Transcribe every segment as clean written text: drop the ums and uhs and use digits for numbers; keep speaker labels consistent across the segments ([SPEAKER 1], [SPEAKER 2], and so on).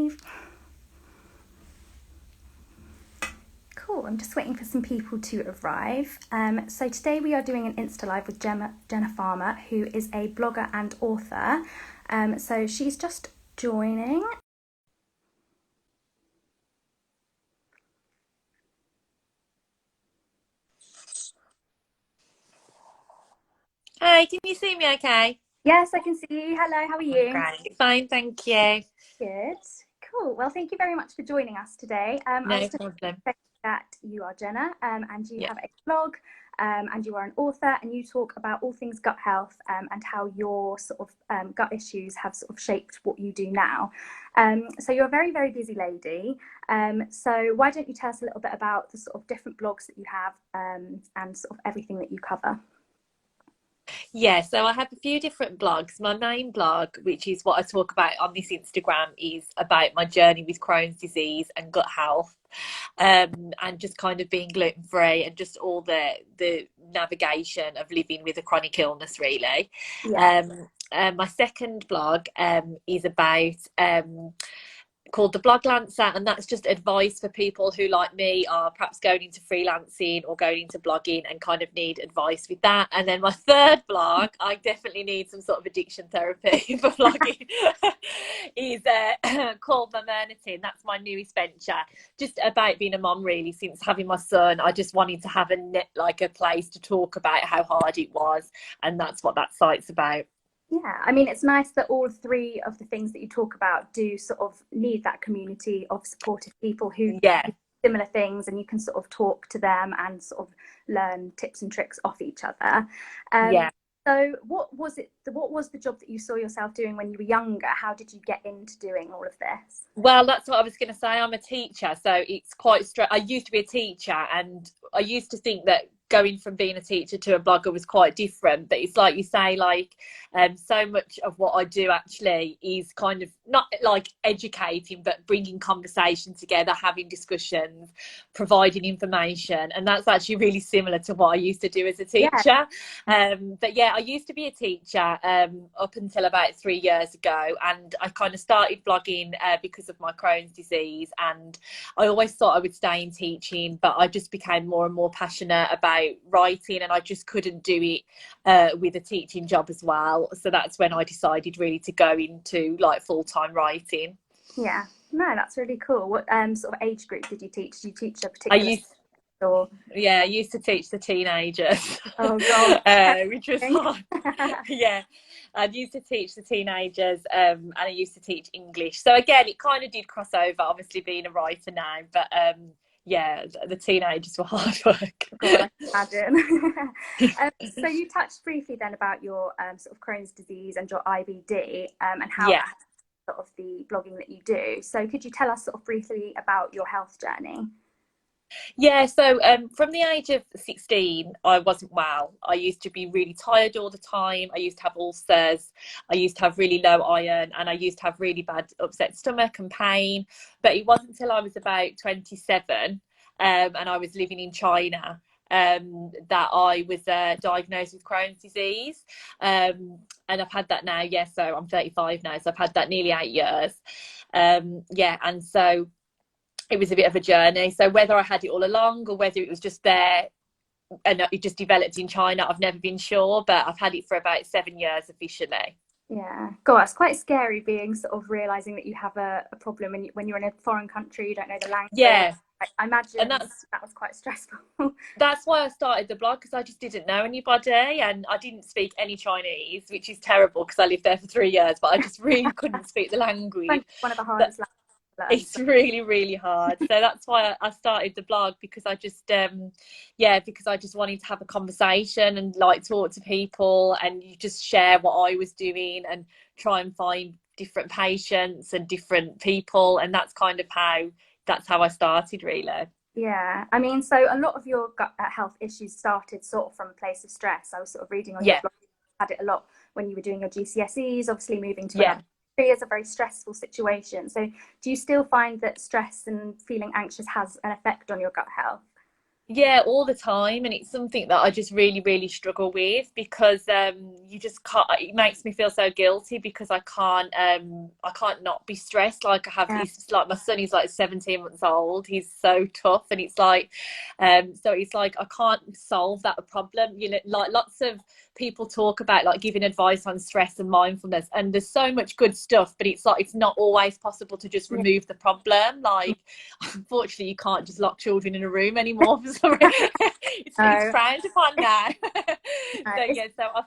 [SPEAKER 1] live. Cool, I'm just waiting for some people to arrive. So today we are doing an Insta Live with Jenna Farmer, who is a blogger and author. So she's just joining.
[SPEAKER 2] Hi, can you see me okay?
[SPEAKER 1] Yes, I can see you. Hello, how are you?
[SPEAKER 2] Great. Fine, thank you.
[SPEAKER 1] Good. Cool. Well, thank you very much for joining us today. I
[SPEAKER 2] No
[SPEAKER 1] was just
[SPEAKER 2] problem.
[SPEAKER 1] saying that you are Jenna, and you
[SPEAKER 2] Yeah.
[SPEAKER 1] have a blog, and you are an author, and you talk about all things gut health, and how your sort of gut issues have sort of shaped what you do now. So you're a very, very busy lady. So why don't you tell us a little bit about the sort of different blogs that you have, and sort of everything that you cover?
[SPEAKER 2] Yeah, so I have a few different blogs. My main blog, which is what I talk about on this Instagram, is about my journey with Crohn's disease and gut health. And just kind of being gluten free and just all the navigation of living with a chronic illness, really.
[SPEAKER 1] Yeah.
[SPEAKER 2] My second blog is about called the Blog Lancer, and that's just advice for people who, like me, are perhaps going into freelancing or going into blogging and kind of need advice with that. And then my third blog, I definitely need some sort of addiction therapy for blogging, is called Maternity, and that's my newest venture, just about being a mom. Really, since having my son, I just wanted to have a place to talk about how hard it was, and that's what that site's about.
[SPEAKER 1] Yeah, I mean, it's nice that all three of the things that you talk about do sort of need that community of supportive people who
[SPEAKER 2] Yeah.
[SPEAKER 1] do similar things, and you can sort of talk to them and sort of learn tips and tricks off each other. Um,
[SPEAKER 2] Yeah.
[SPEAKER 1] so what was it? What was the job that you saw yourself doing when you were younger? How did you get into doing all of this?
[SPEAKER 2] Well, that's what I was going to say. I'm a teacher, so it's quite straight. I used to be a teacher, and I used to think that going from being a teacher to a blogger was quite different. But it's like you say, so much of what I do actually is kind of not like educating, but bringing conversation together, having discussions, providing information, and that's actually really similar to what I used to do as a
[SPEAKER 1] Yeah,
[SPEAKER 2] teacher. But yeah, I used to be a teacher up until about 3 years ago, and I kind of started blogging because of my Crohn's disease, and I always thought I would stay in teaching, but I just became more and more passionate about writing, and I just couldn't do it with a teaching job as well. So that's when I decided really to go into like full-time writing.
[SPEAKER 1] yeah. No, that's really cool. What sort of age group did you teach? Did you teach a
[SPEAKER 2] I
[SPEAKER 1] particular
[SPEAKER 2] used
[SPEAKER 1] or?
[SPEAKER 2] Yeah, I used to teach the teenagers,
[SPEAKER 1] Oh God.
[SPEAKER 2] which was hard. Yeah, I used to teach the teenagers, and I used to teach English. So again, it kind of did cross over, obviously being a writer now, but yeah, the teenagers were hard work.
[SPEAKER 1] God, I can imagine. So you touched briefly then about your sort of Crohn's disease and your IBD, and how
[SPEAKER 2] Yeah.
[SPEAKER 1] that has sort of the blogging that you do. So could you tell us sort of briefly about your health journey?
[SPEAKER 2] Yeah, so from the age of 16, I wasn't well. I used to be really tired all the time. I used to have ulcers. I used to have really low iron, and I used to have really bad upset stomach and pain. But it wasn't until I was about 27, and I was living in China, that I was diagnosed with Crohn's disease. And I've had that now, yeah, so I'm 35 now, so I've had that nearly 8 years. Yeah, and so it was a bit of a journey. So whether I had it all along or whether it was just there and it just developed in China, I've never been sure, but I've had it for about 7 years officially.
[SPEAKER 1] Yeah, God, it's quite scary being sort of realizing that you have a problem when you're in a foreign country, you don't know the language.
[SPEAKER 2] Yeah,
[SPEAKER 1] I
[SPEAKER 2] and
[SPEAKER 1] imagine that was quite stressful.
[SPEAKER 2] that's why I started the blog, because I just didn't know anybody and I didn't speak any Chinese, which is terrible because I lived there for 3 years, but I just really couldn't speak the language.
[SPEAKER 1] French is one of the
[SPEAKER 2] But
[SPEAKER 1] hardest languages
[SPEAKER 2] it's really, really hard. So that's why I started the blog, because I just yeah, because I just wanted to have a conversation and like talk to people, and you just share what I was doing and try and find different patients and different people, and that's how I started, really.
[SPEAKER 1] Yeah, I mean, so a lot of your gut health issues started sort of from a place of stress. I was sort of reading on your
[SPEAKER 2] Yeah.
[SPEAKER 1] blog, you had it a lot when you were doing your GCSEs. Obviously, moving to
[SPEAKER 2] Yeah.
[SPEAKER 1] another country is a very stressful situation. So, do you still find that stress and feeling anxious has an effect on your gut health?
[SPEAKER 2] Yeah, all the time, and it's something that I just really, really struggle with because you just can't. It makes me feel so guilty because I can't not be stressed. Like I have
[SPEAKER 1] Yeah.
[SPEAKER 2] these, like my son is like 17 months old. He's so tough, and it's like, so it's like I can't solve that problem. You know, like lots of people talk about like giving advice on stress and mindfulness, and there's so much good stuff, but it's like it's not always possible to just
[SPEAKER 1] Yeah.
[SPEAKER 2] remove the problem. Like unfortunately, you can't just lock children in a room anymore. Sorry, it's
[SPEAKER 1] No,
[SPEAKER 2] frowned upon now.
[SPEAKER 1] no,
[SPEAKER 2] So
[SPEAKER 1] it's
[SPEAKER 2] yeah, so I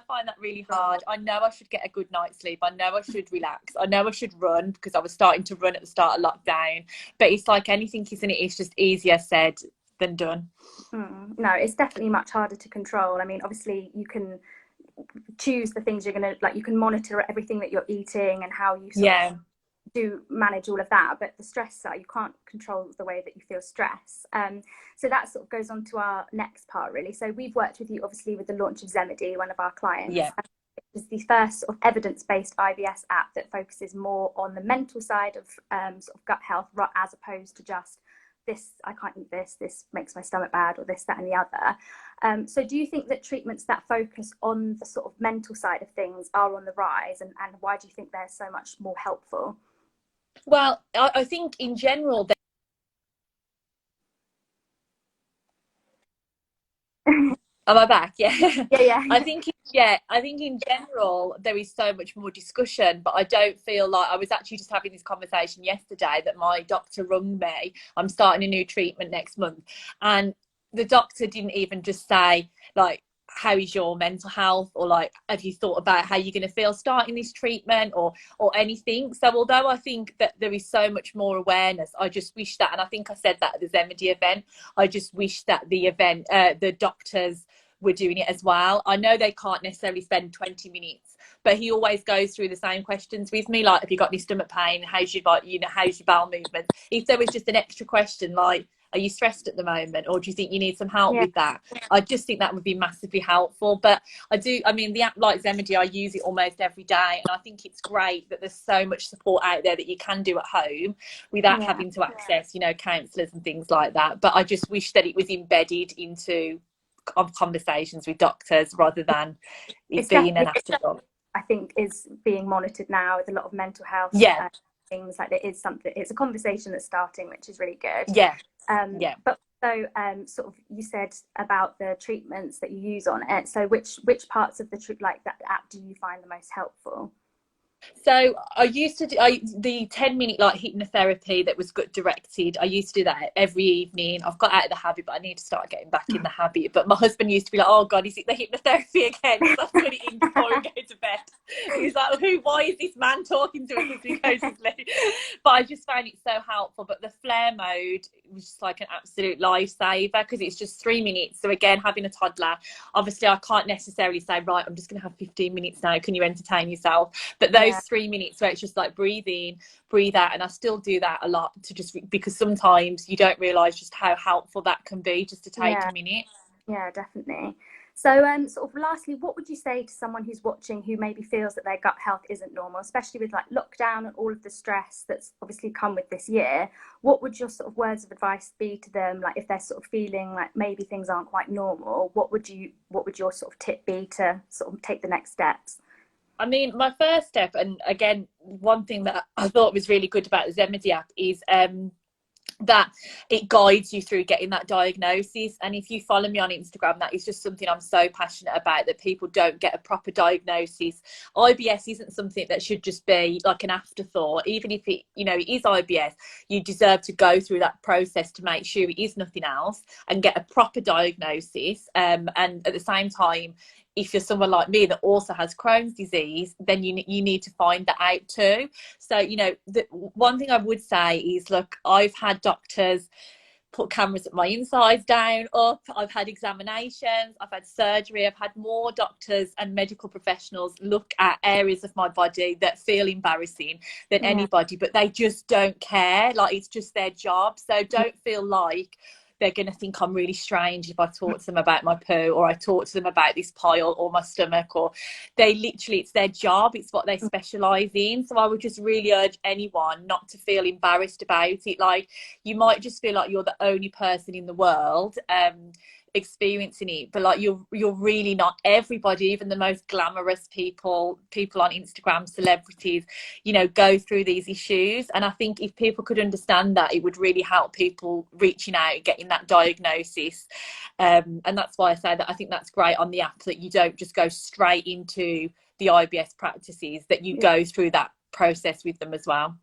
[SPEAKER 2] find that really hard. I know I should get a good night's sleep. I know I should relax. I know I should run because I was starting to run at the start of lockdown. But it's like anything, isn't it? It's just easier said than done.
[SPEAKER 1] no, it's definitely much harder to control. I mean, obviously, you can choose the things you're going to like. You can monitor everything that you're eating and how you sort of
[SPEAKER 2] Yeah,
[SPEAKER 1] do manage all of that, but the stress side, you can't control the way that you feel stress. So that sort of goes on to our next part, really. So we've worked with you, obviously, with the launch of Zemedy, one of our clients.
[SPEAKER 2] yeah,
[SPEAKER 1] It's the first sort of evidence-based IBS app that focuses more on the mental side of sort of gut health, as opposed to just this, I can't eat this makes my stomach bad, or this, that, and the other. So do you think that treatments that focus on the sort of mental side of things are on the rise, and why do you think they're so much more helpful?
[SPEAKER 2] well, I think in general, am I back? Yeah.
[SPEAKER 1] Yeah, yeah,
[SPEAKER 2] I think I think in general there is so much more discussion, but I don't feel like I was actually just having this conversation yesterday that my doctor rung me. I'm starting a new treatment next month, and the doctor didn't even just say like, how is your mental health, or like, have you thought about how you're going to feel starting this treatment, or anything. So although I think that there is so much more awareness, I just wish that, and I think I said that at the Zemedy event, I just wish that the event, the doctors were doing it as well. I know they can't necessarily spend 20 minutes, but he always goes through the same questions with me, like, have you got any stomach pain? How's your, how's your bowel movements? If there was just an extra question like, are you stressed at the moment, or do you think you need some help
[SPEAKER 1] yeah,
[SPEAKER 2] with that? I just think that would be massively helpful. But I mean, the app like Zemedy, I use it almost every day, and I think it's great that there's so much support out there that you can do at home without
[SPEAKER 1] yeah,
[SPEAKER 2] having to access, counsellors and things like that. But I just wish that it was embedded into conversations with doctors rather than it
[SPEAKER 1] it's
[SPEAKER 2] being an
[SPEAKER 1] definitely,
[SPEAKER 2] afterthought.
[SPEAKER 1] I think, is being monitored now with a lot of mental health
[SPEAKER 2] Yeah,
[SPEAKER 1] things. Like, it is something, it's a conversation that's starting, which is really good.
[SPEAKER 2] yeah, yeah.
[SPEAKER 1] But so sort of, you said about the treatments that you use on it. So which parts of the like that app do you find the most helpful?
[SPEAKER 2] So I used to do the 10-minute like hypnotherapy that was gut directed. I used to do that every evening. I've got out of the habit, but I need to start getting back in the habit. But my husband used to be like, "Oh God, is it the hypnotherapy again?" So I put it in before we go to bed. He's like, "Who? Why is this man talking to us as we go to sleep?" But I just found it so helpful. But the flare mode was just like an absolute lifesaver because it's just 3 minutes. So again, having a toddler, obviously I can't necessarily say, right, I'm just going to have 15 minutes now. Can you entertain yourself? But those
[SPEAKER 1] Yeah,
[SPEAKER 2] 3 minutes where it's just like breathe in, breathe out, and I still do that a lot to just because sometimes you don't realize just how helpful that can be just to take
[SPEAKER 1] yeah,
[SPEAKER 2] a minute.
[SPEAKER 1] yeah, definitely. So, sort of lastly, what would you say to someone who's watching who maybe feels that their gut health isn't normal, especially with like lockdown and all of the stress that's obviously come with this year? What would your sort of words of advice be to them? Like, if they're sort of feeling like maybe things aren't quite normal, what would your sort of tip be to sort of take the next steps?
[SPEAKER 2] I mean, my first step, and again, one thing that I thought was really good about the Zemedy app is that it guides you through getting that diagnosis. And if you follow me on Instagram, that is just something I'm so passionate about, that people don't get a proper diagnosis. IBS isn't something that should just be like an afterthought. Even if it is IBS, you deserve to go through that process to make sure it is nothing else and get a proper diagnosis. And at the same time, if you're someone like me that also has Crohn's disease, then you need to find that out too. So, the one thing I would say is, look, I've had doctors put cameras at my insides down, up. I've had examinations, I've had surgery, I've had more doctors and medical professionals look at areas of my body that feel embarrassing than
[SPEAKER 1] Yeah,
[SPEAKER 2] anybody, but they just don't care. Like, it's just their job. So don't feel like they're going to think I'm really strange if I talk to them about my poo, or I talk to them about this pile or my stomach, or they literally, it's their job, it's what they specialize in. So I would just really urge anyone not to feel embarrassed about it. Like, you might just feel like you're the only person in the world experiencing it, but like you're really not. Everybody, even the most glamorous people on Instagram, celebrities, you know, go through these issues. And I think if people could understand that, it would really help people reaching out, getting that diagnosis. And that's why I say that I think that's great on the app, that you don't just go straight into the IBS practices, that you go through that process with them as well.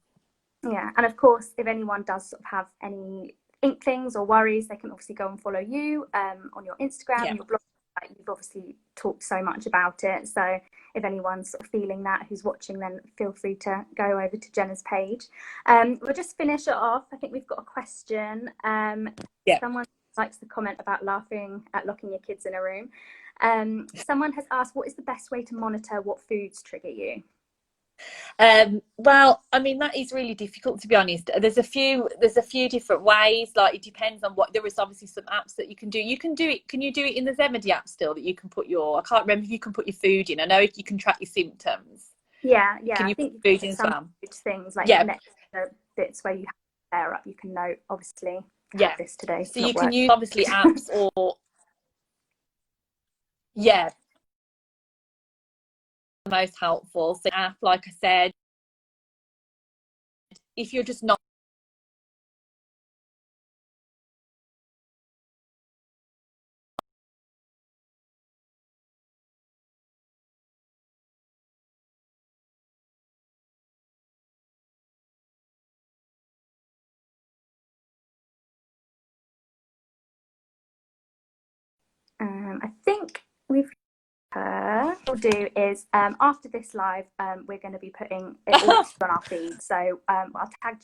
[SPEAKER 1] Yeah, and of course, if anyone does sort of have any inklings or worries, they can obviously go and follow you on your Instagram, your blog. You've obviously talked so much about it, so if anyone's sort of feeling that, who's watching, then feel free to go over to Jenna's page. We'll just finish it off. I think we've got a question. Someone likes the comment about laughing at locking your kids in a room. Someone has asked, what is the best way to monitor what foods trigger you?
[SPEAKER 2] Well, I mean, that is really difficult, to be honest. There's a few different ways. Like, it depends on what. There is obviously some apps that you can do. You can do it. Can you do it in the Zemedy app still? That you can put your. I can't remember if you can put your food in. I know if you can track your symptoms.
[SPEAKER 1] Yeah.
[SPEAKER 2] Can
[SPEAKER 1] I
[SPEAKER 2] you
[SPEAKER 1] think
[SPEAKER 2] put food
[SPEAKER 1] you
[SPEAKER 2] in
[SPEAKER 1] some
[SPEAKER 2] some?
[SPEAKER 1] things like next to the bits where you have to pair up, you can note, obviously, have this today.
[SPEAKER 2] So you can use obviously apps or most helpful. So app, like I said, if you're just not
[SPEAKER 1] I think we'll do is after this live, we're going to be putting it all on our feed. So I'll tag